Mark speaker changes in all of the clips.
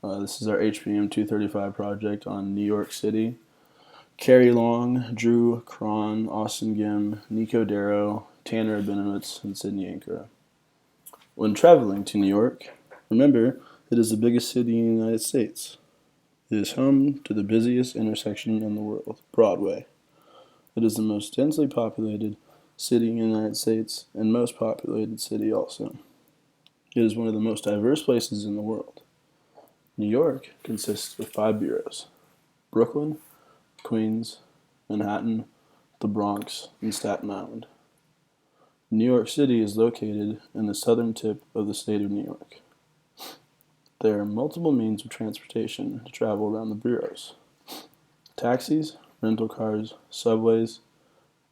Speaker 1: This is our HBM 235 project on New York City. Carrie Long, Derrough, Kron, Giem, Nico, Derrough, Tanner Rabinowitz, and Sidney Ankrah. When traveling to New York, remember it is the biggest city in the United States. It is home to the busiest intersection in the world, Broadway. It is the most densely populated city in the United States and most populated city also. It is one of the most diverse places in the world. New York consists of 5 boroughs: Brooklyn, Queens, Manhattan, the Bronx, and Staten Island. New York City is located in the southern tip of the state of New York. There are multiple means of transportation to travel around the boroughs. Taxis, rental cars, subways,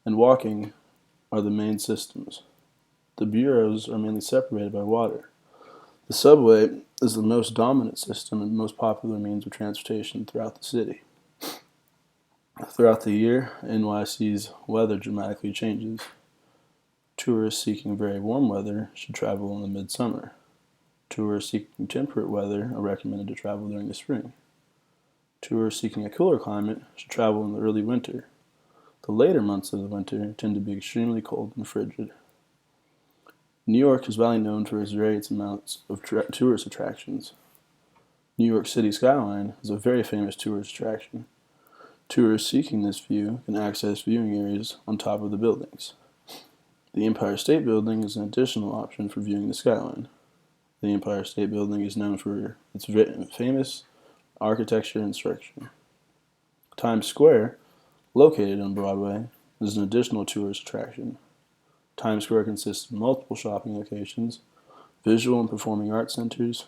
Speaker 1: and walking are the main systems. The boroughs are mainly separated by water. The subway is the most dominant system and most popular means of transportation throughout the city. Throughout the year, NYC's weather dramatically changes. Tourists seeking very warm weather should travel in the midsummer. Tourists seeking temperate weather are recommended to travel during the spring. Tourists seeking a cooler climate should travel in the early winter. The later months of the winter tend to be extremely cold and frigid. New York is widely known for its various amounts of tourist attractions. New York City skyline is a very famous tourist attraction. Tourists seeking this view can access viewing areas on top of the buildings. The Empire State Building is an additional option for viewing the skyline. The Empire State Building is known for its famous architecture and structure. Times Square, located on Broadway, is an additional tourist attraction. Times Square consists of multiple shopping locations, visual and performing arts centers,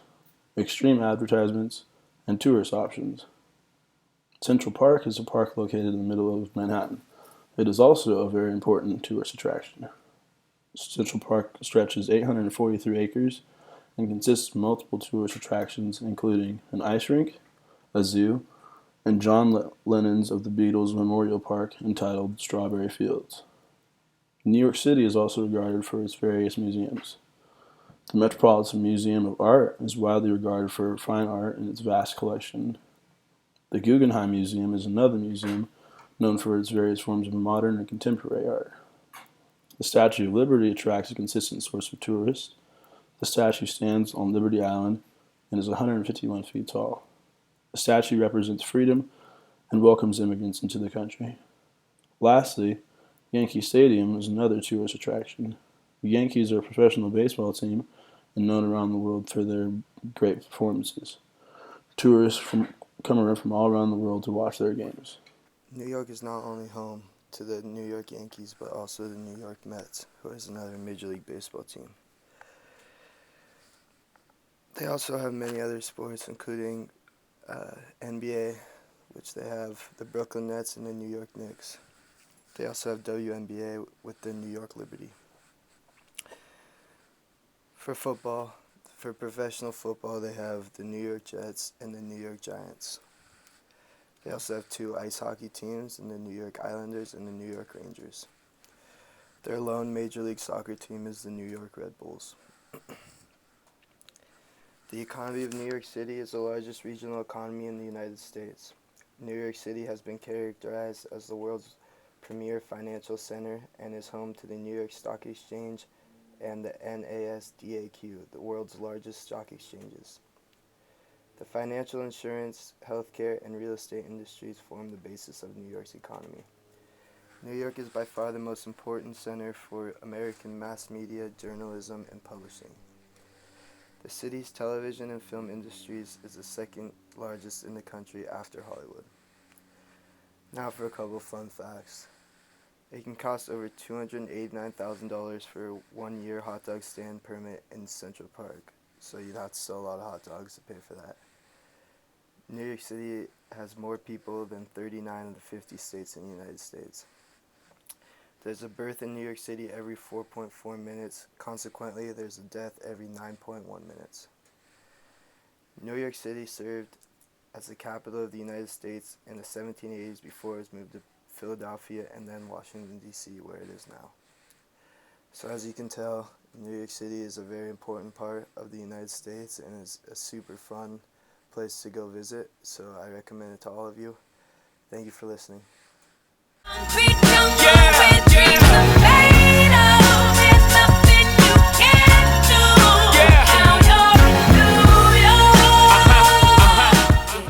Speaker 1: extreme advertisements, and tourist options. Central Park is a park located in the middle of Manhattan. It is also a very important tourist attraction. Central Park stretches 843 acres and consists of multiple tourist attractions, including an ice rink, a zoo, and John Lennon's of the Beatles Memorial Park entitled Strawberry Fields. New York City is also regarded for its various museums. The Metropolitan Museum of Art is widely regarded for fine art and its vast collection. The Guggenheim Museum is another museum known for its various forms of modern and contemporary art. The Statue of Liberty attracts a consistent source of tourists. The statue stands on Liberty Island and is 151 feet tall. The statue represents freedom and welcomes immigrants into the country. Lastly, Yankee Stadium is another tourist attraction. The Yankees are a professional baseball team and known around the world for their great performances. Tourists come around from all around the world to watch their games.
Speaker 2: New York is not only home to the New York Yankees, but also the New York Mets, who is another Major League Baseball team. They also have many other sports, including NBA, which they have the Brooklyn Nets and the New York Knicks. They also have WNBA with the New York Liberty. For football, for professional football, they have the New York Jets and the New York Giants. They also have two ice hockey teams, in the New York Islanders and the New York Rangers. Their lone Major League Soccer team is the New York Red Bulls. The economy of New York City is the largest regional economy in the United States. New York City has been characterized as the world's premier financial center and is home to the New York Stock Exchange and the NASDAQ, the world's largest stock exchanges. The financial, insurance, healthcare, and real estate industries form the basis of New York's economy. New York is by far the most important center for American mass media, journalism, and publishing. The city's television and film industries is the second largest in the country after Hollywood. Now for a couple of fun facts. It can cost over $289,000 for a 1-year hot dog stand permit in Central Park, so you'd have to sell a lot of hot dogs to pay for that. New York City has more people than 39 of the 50 states in the United States. There's a birth in New York City every 4.4 minutes. Consequently, there's a death every 9.1 minutes. New York City served as the capital of the United States in the 1780s before it was moved to Philadelphia and then Washington, D.C., where it is now. So as you can tell, New York City is a very important part of the United States and is a super fun place to go visit, so I recommend it to all of you. Thank you for listening.